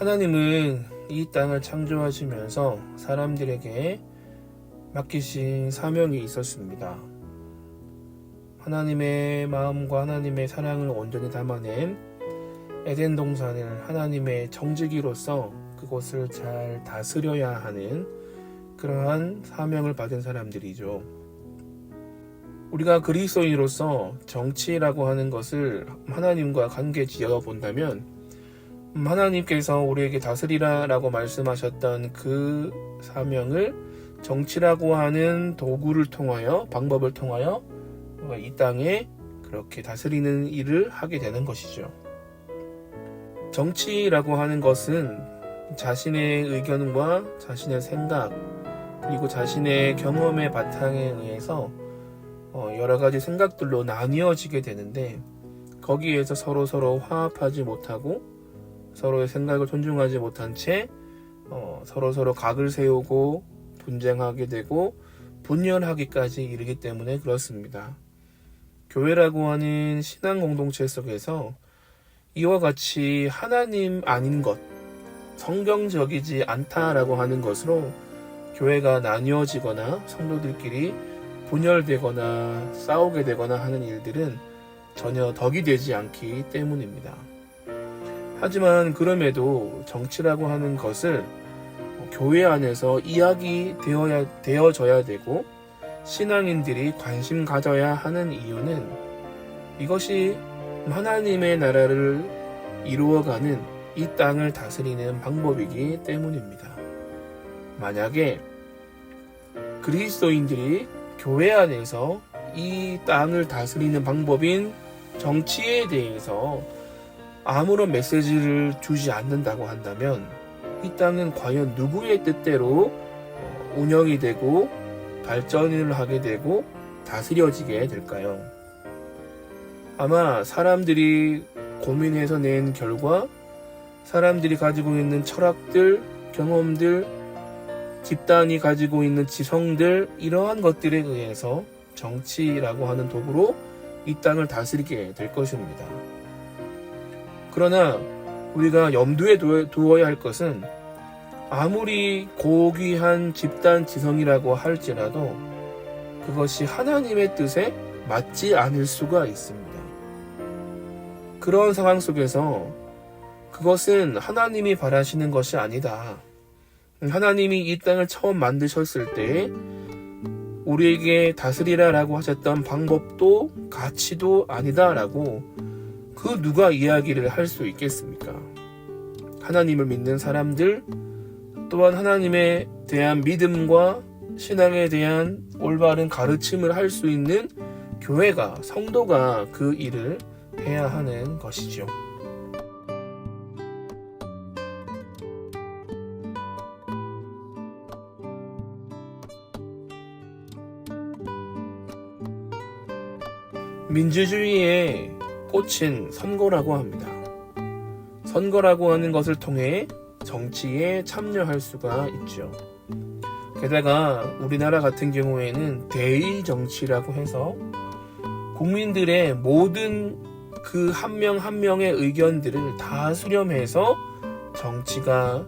하나님은 이 땅을 창조하시면서 사람들에게 맡기신 사명이 있었습니다. 하나님의 마음과 하나님의 사랑을 온전히 담아낸 에덴 동산을 하나님의 정직이로서 그곳을 잘 다스려야 하는 그러한 사명을 받은 사람들이죠. 우리가 그리스도인으로서 정치라고 하는 것을 하나님과 관계 지어 본다면 하나님께서 우리에게 다스리라 라고 말씀하셨던 그 사명을 정치라고 하는 도구를 통하여, 방법을 통하여 이 땅에 그렇게 다스리는 일을 하게 되는 것이죠. 정치라고 하는 것은 자신의 의견과 자신의 생각 그리고 자신의 경험의 바탕에 의해서 여러 가지 생각들로 나뉘어지게 되는데, 거기에서 서로 화합하지 못하고 서로의 생각을 존중하지 못한 채 서로 각을 세우고 분쟁하게 되고 분열하기까지 이르기 때문에 그렇습니다. 교회라고 하는 신앙 공동체 속에서 이와 같이 하나님 아닌 것, 성경적이지 않다라고 하는 것으로 교회가 나뉘어지거나 성도들끼리 분열되거나 싸우게 되거나 하는 일들은 전혀 덕이 되지 않기 때문입니다. 하지만 그럼에도 정치라고 하는 것을 교회 안에서 이야기되어져야 되고 신앙인들이 관심 가져야 하는 이유는 이것이 하나님의 나라를 이루어가는 이 땅을 다스리는 방법이기 때문입니다. 만약에 그리스도인들이 교회 안에서 이 땅을 다스리는 방법인 정치에 대해서 아무런 메시지를 주지 않는다고 한다면 이 땅은 과연 누구의 뜻대로 운영이 되고 발전을 하게 되고 다스려지게 될까요? 아마 사람들이 고민해서 낸 결과, 사람들이 가지고 있는 철학들, 경험들, 집단이 가지고 있는 지성들, 이러한 것들에 의해서 정치라고 하는 도구로 이 땅을 다스리게 될 것입니다. 그러나 우리가 염두에 두어야 할 것은 아무리 고귀한 집단 지성이라고 할지라도 그것이 하나님의 뜻에 맞지 않을 수가 있습니다. 그런 상황 속에서 그것은 하나님이 바라시는 것이 아니다. 하나님이 이 땅을 처음 만드셨을 때 우리에게 다스리라 라고 하셨던 방법도 가치도 아니다 라고 그 누가 이야기를 할 수 있겠습니까? 하나님을 믿는 사람들, 또한 하나님에 대한 믿음과 신앙에 대한 올바른 가르침을 할 수 있는 교회가, 성도가 그 일을 해야 하는 것이죠. 민주주의의 꽃은 선거라고 합니다. 선거라고 하는 것을 통해 정치에 참여할 수가 있죠. 게다가 우리나라 같은 경우에는 대의 정치라고 해서 국민들의 모든 그 한 명 한 명의 의견들을 다 수렴해서 정치가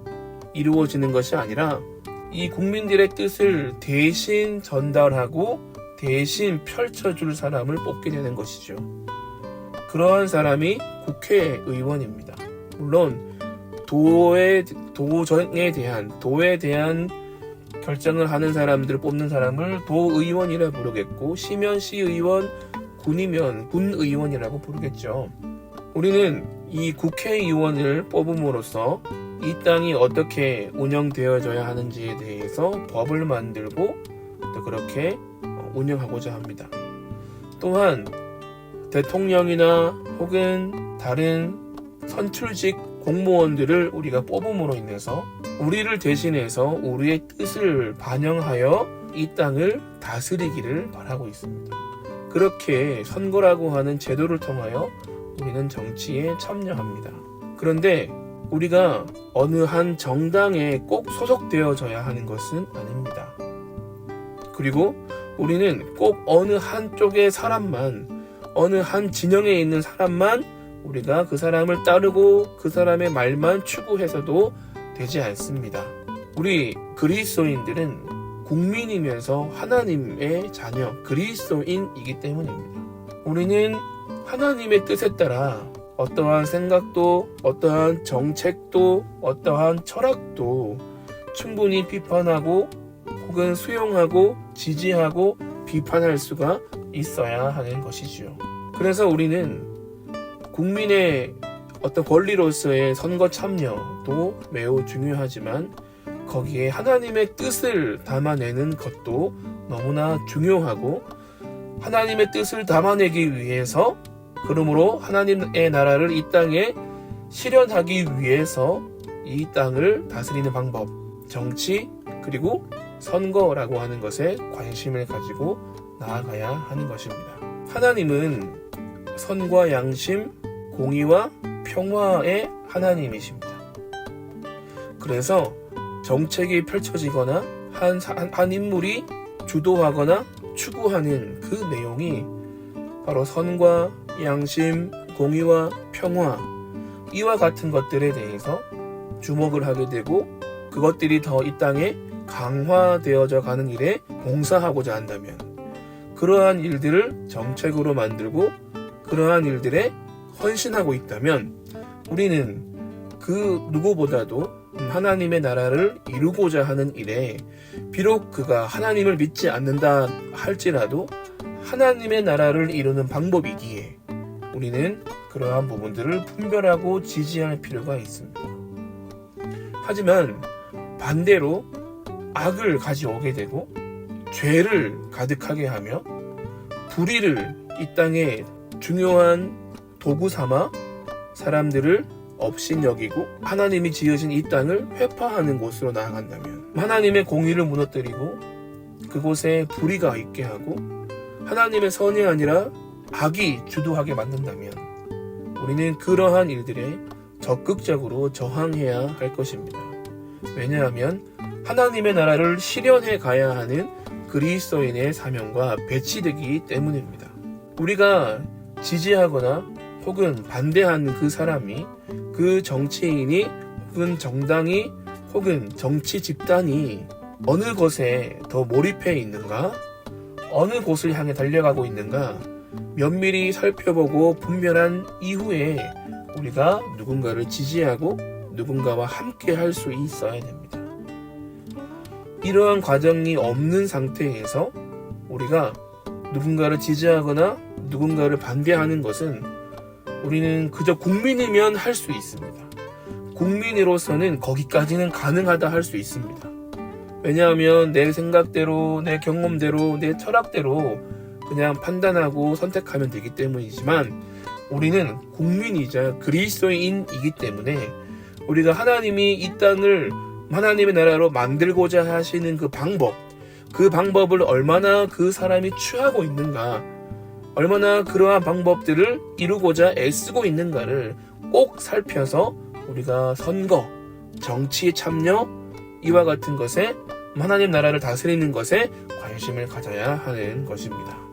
이루어지는 것이 아니라 이 국민들의 뜻을 대신 전달하고 대신 펼쳐줄 사람을 뽑게 되는 것이죠. 그러한 사람이 국회의원입니다. 물론 도에 대한 결정을 하는 사람들을 뽑는 사람을 도의원이라 부르겠고, 시면 시의원, 군이면 군의원이라고 부르겠죠. 우리는 이 국회의원을 뽑음으로써 이 땅이 어떻게 운영되어져야 하는지에 대해서 법을 만들고 또 그렇게 운영하고자 합니다. 또한 대통령이나 혹은 다른 선출직 공무원들을 우리가 뽑음으로 인해서 우리를 대신해서 우리의 뜻을 반영하여 이 땅을 다스리기를 바라고 있습니다. 그렇게 선거라고 하는 제도를 통하여 우리는 정치에 참여합니다. 그런데 우리가 어느 한 정당에 꼭 소속되어져야 하는 것은 아닙니다. 그리고 우리는 꼭 어느 한쪽의 사람만, 어느 한 진영에 있는 사람만 우리가 그 사람을 따르고 그 사람의 말만 추구해서도 되지 않습니다. 우리 그리스도인들은 국민이면서 하나님의 자녀, 그리스도인이기 때문입니다. 우리는 하나님의 뜻에 따라 어떠한 생각도, 어떠한 정책도, 어떠한 철학도 충분히 비판하고 혹은 수용하고 지지하고 비판할 수가 있어야 하는 것이지요. 그래서 우리는 국민의 어떤 권리로서의 선거 참여도 매우 중요하지만 거기에 하나님의 뜻을 담아내는 것도 너무나 중요하고 하나님의 뜻을 담아내기 위해서 그러므로 하나님의 나라를 이 땅에 실현하기 위해서 이 땅을 다스리는 방법, 정치 그리고 선거라고 하는 것에 관심을 가지고 나아가야 하는 것입니다. 하나님은 선과 양심, 공의와 평화의 하나님이십니다. 그래서 정책이 펼쳐지거나 한 인물이 주도하거나 추구하는 그 내용이 바로 선과 양심, 공의와 평화 이와 같은 것들에 대해서 주목을 하게 되고 그것들이 더 이 땅에 강화되어져 가는 일에 봉사하고자 한다면 그러한 일들을 정책으로 만들고 그러한 일들에 헌신하고 있다면 우리는 그 누구보다도 하나님의 나라를 이루고자 하는 일에 비록 그가 하나님을 믿지 않는다 할지라도 하나님의 나라를 이루는 방법이기에 우리는 그러한 부분들을 분별하고 지지할 필요가 있습니다. 하지만 반대로 악을 가져오게 되고 죄를 가득하게 하며 불의를 이 땅에 중요한 도구 삼아 사람들을 업신여기고 하나님이 지으신 이 땅을 회파하는 곳으로 나아간다면 하나님의 공의를 무너뜨리고 그곳에 불의가 있게 하고 하나님의 선이 아니라 악이 주도하게 만든다면 우리는 그러한 일들에 적극적으로 저항해야 할 것입니다. 왜냐하면 하나님의 나라를 실현해 가야 하는 그리스도인의 사명과 배치되기 때문입니다. 우리가 지지하거나 혹은 반대하는 그 사람이 그 정치인이 혹은 정당이 혹은 정치 집단이 어느 것에 더 몰입해 있는가 어느 곳을 향해 달려가고 있는가 면밀히 살펴보고 분별한 이후에 우리가 누군가를 지지하고 누군가와 함께 할 수 있어야 됩니다. 이러한 과정이 없는 상태에서 우리가 누군가를 지지하거나 누군가를 반대하는 것은 우리는 그저 국민이면 할 수 있습니다. 국민으로서는 거기까지는 가능하다 할 수 있습니다. 왜냐하면 내 생각대로, 내 경험대로, 내 철학대로 그냥 판단하고 선택하면 되기 때문이지만 우리는 국민이자 그리스도인이기 때문에 우리가 하나님이 이 땅을 하나님의 나라로 만들고자 하시는 그 방법을 얼마나 그 사람이 취하고 있는가, 얼마나 그러한 방법들을 이루고자 애쓰고 있는가를 꼭 살펴서 우리가 선거, 정치 참여 이와 같은 것에 하나님 나라를 다스리는 것에 관심을 가져야 하는 것입니다.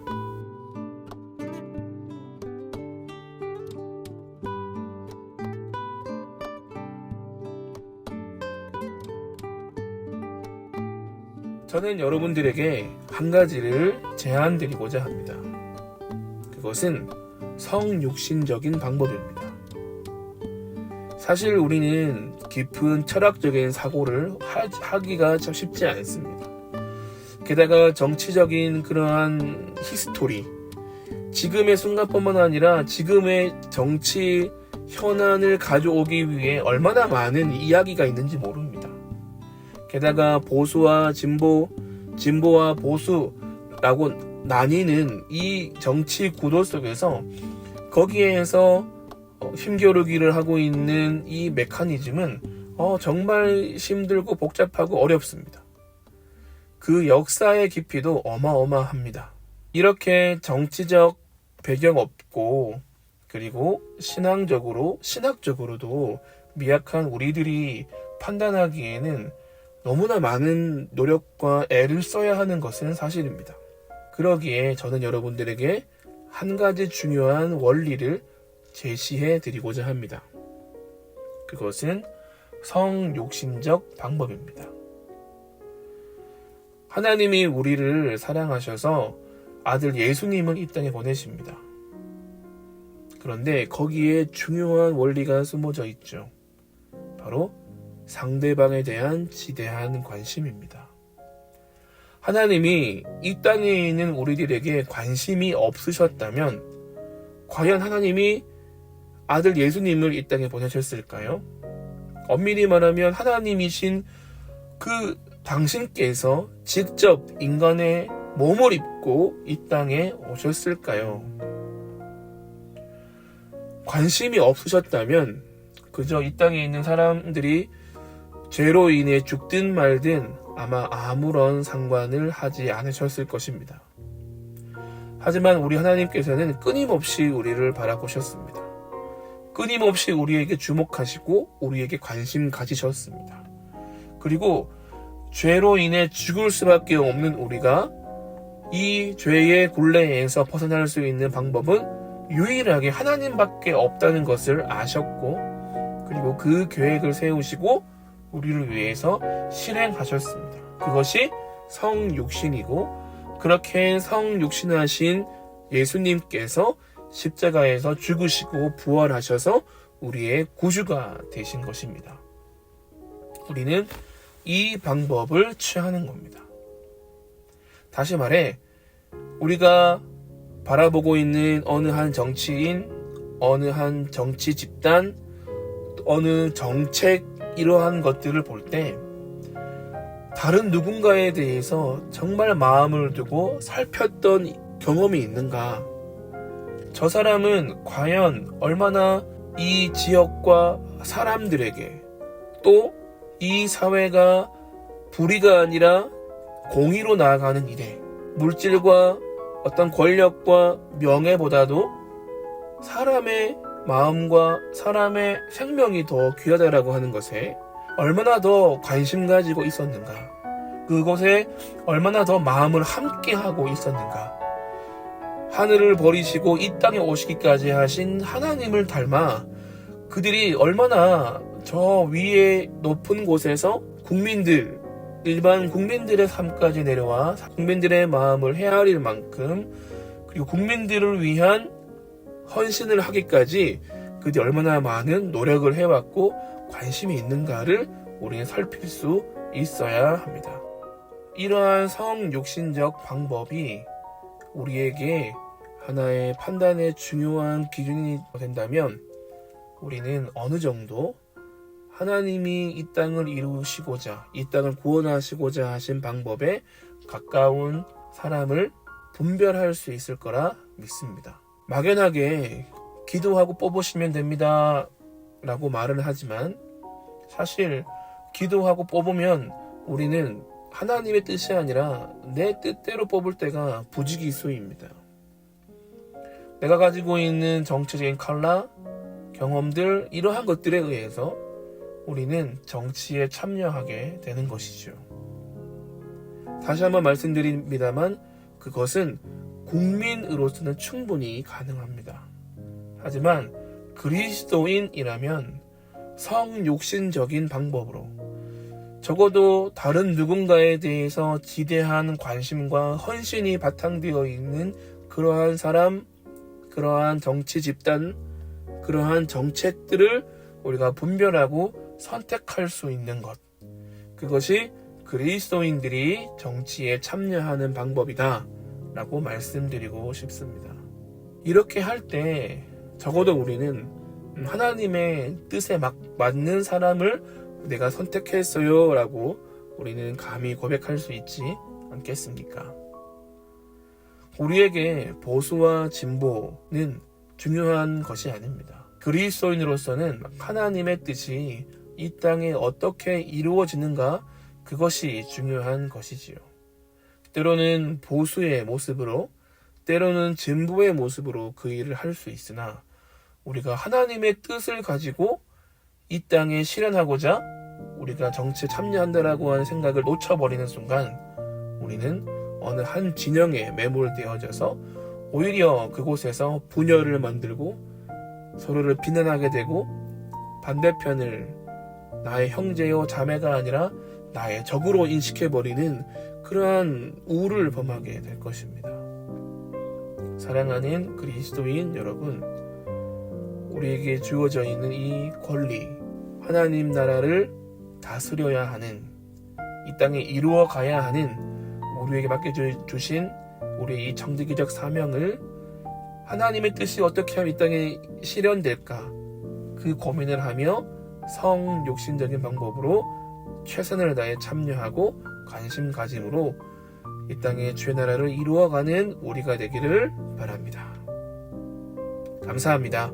저는 여러분들에게 한 가지를 제안드리고자 합니다. 그것은 성육신적인 방법입니다. 사실 우리는 깊은 철학적인 사고를 하기가 참 쉽지 않습니다. 게다가 정치적인 그러한 히스토리, 지금의 순간뿐만 아니라 지금의 정치 현안을 가져오기 위해 얼마나 많은 이야기가 있는지 모릅니다. 게다가 보수와 진보, 진보와 보수라고 나뉘는 이 정치 구도 속에서 거기에서 힘겨루기를 하고 있는 이 메커니즘은 정말 힘들고 복잡하고 어렵습니다. 그 역사의 깊이도 어마어마합니다. 이렇게 정치적 배경 없고 그리고 신학적으로도 미약한 우리들이 판단하기에는 너무나 많은 노력과 애를 써야 하는 것은 사실입니다. 그러기에 저는 여러분들에게 한 가지 중요한 원리를 제시해 드리고자 합니다. 그것은 성육신적 방법입니다. 하나님이 우리를 사랑하셔서 아들 예수님을 이 땅에 보내십니다. 그런데 거기에 중요한 원리가 숨어져 있죠. 바로 상대방에 대한 지대한 관심입니다. 하나님이 이 땅에 있는 우리들에게 관심이 없으셨다면 과연 하나님이 아들 예수님을 이 땅에 보내셨을까요? 엄밀히 말하면 하나님이신 그 당신께서 직접 인간의 몸을 입고 이 땅에 오셨을까요? 관심이 없으셨다면 그저 이 땅에 있는 사람들이 죄로 인해 죽든 말든 아마 아무런 상관을 하지 않으셨을 것입니다. 하지만 우리 하나님께서는 끊임없이 우리를 바라보셨습니다. 끊임없이 우리에게 주목하시고 우리에게 관심 가지셨습니다. 그리고 죄로 인해 죽을 수밖에 없는 우리가 이 죄의 굴레에서 벗어날 수 있는 방법은 유일하게 하나님밖에 없다는 것을 아셨고 그리고 그 계획을 세우시고 우리를 위해서 실행하셨습니다. 그것이 성육신이고 그렇게 성육신하신 예수님께서 십자가에서 죽으시고 부활하셔서 우리의 구주가 되신 것입니다. 우리는 이 방법을 취하는 겁니다. 다시 말해 우리가 바라보고 있는 어느 한 정치인, 어느 한 정치 집단, 어느 정책 이러한 것들을 볼 때 다른 누군가에 대해서 정말 마음을 두고 살폈던 경험이 있는가? 저 사람은 과연 얼마나 이 지역과 사람들에게 또 이 사회가 불의가 아니라 공의로 나아가는 일에 물질과 어떤 권력과 명예보다도 사람의 마음과 사람의 생명이 더 귀하다라고 하는 것에 얼마나 더 관심 가지고 있었는가, 그것에 얼마나 더 마음을 함께하고 있었는가. 하늘을 버리시고 이 땅에 오시기까지 하신 하나님을 닮아 그들이 얼마나 저 위에 높은 곳에서 일반 국민들의 삶까지 내려와 국민들의 마음을 헤아릴 만큼 그리고 국민들을 위한 헌신을 하기까지 그들이 얼마나 많은 노력을 해왔고 관심이 있는가를 우리는 살필 수 있어야 합니다. 이러한 성육신적 방법이 우리에게 하나의 판단의 중요한 기준이 된다면 우리는 어느 정도 하나님이 이 땅을 이루시고자, 이 땅을 구원하시고자 하신 방법에 가까운 사람을 분별할 수 있을 거라 믿습니다. 막연하게 기도하고 뽑으시면 됩니다 라고 말을 하지만 사실 기도하고 뽑으면 우리는 하나님의 뜻이 아니라 내 뜻대로 뽑을 때가 부지기수입니다. 내가 가지고 있는 정치적인 컬러, 경험들 이러한 것들에 의해서 우리는 정치에 참여하게 되는 것이죠. 다시 한번 말씀드립니다만 그것은 국민으로서는 충분히 가능합니다. 하지만 그리스도인이라면 성육신적인 방법으로 적어도 다른 누군가에 대해서 지대한 관심과 헌신이 바탕되어 있는 그러한 사람, 그러한 정치 집단, 그러한 정책들을 우리가 분별하고 선택할 수 있는 것, 그것이 그리스도인들이 정치에 참여하는 방법이다 라고 말씀드리고 싶습니다. 이렇게 할 때 적어도 우리는 하나님의 뜻에 맞는 사람을 내가 선택했어요 라고 우리는 감히 고백할 수 있지 않겠습니까? 우리에게 보수와 진보는 중요한 것이 아닙니다. 그리스도인으로서는 하나님의 뜻이 이 땅에 어떻게 이루어지는가, 그것이 중요한 것이지요. 때로는 보수의 모습으로, 때로는 진보의 모습으로 그 일을 할 수 있으나 우리가 하나님의 뜻을 가지고 이 땅에 실현하고자 우리가 정치에 참여한다라고 하는 생각을 놓쳐버리는 순간 우리는 어느 한 진영에 매몰되어져서 오히려 그곳에서 분열을 만들고 서로를 비난하게 되고 반대편을 나의 형제요 자매가 아니라 나의 적으로 인식해버리는 그러한 우를 범하게 될 것입니다. 사랑하는 그리스도인 여러분, 우리에게 주어져 있는 이 권리, 하나님 나라를 다스려야 하는, 이 땅에 이루어 가야 하는 우리에게 맡겨주신 우리의 이 청지기적 사명을 하나님의 뜻이 어떻게 하면 이 땅에 실현될까, 그 고민을 하며 성욕신적인 방법으로 최선을 다해 참여하고 관심 가짐으로 이 땅에 주의 나라를 이루어가는 우리가 되기를 바랍니다. 감사합니다.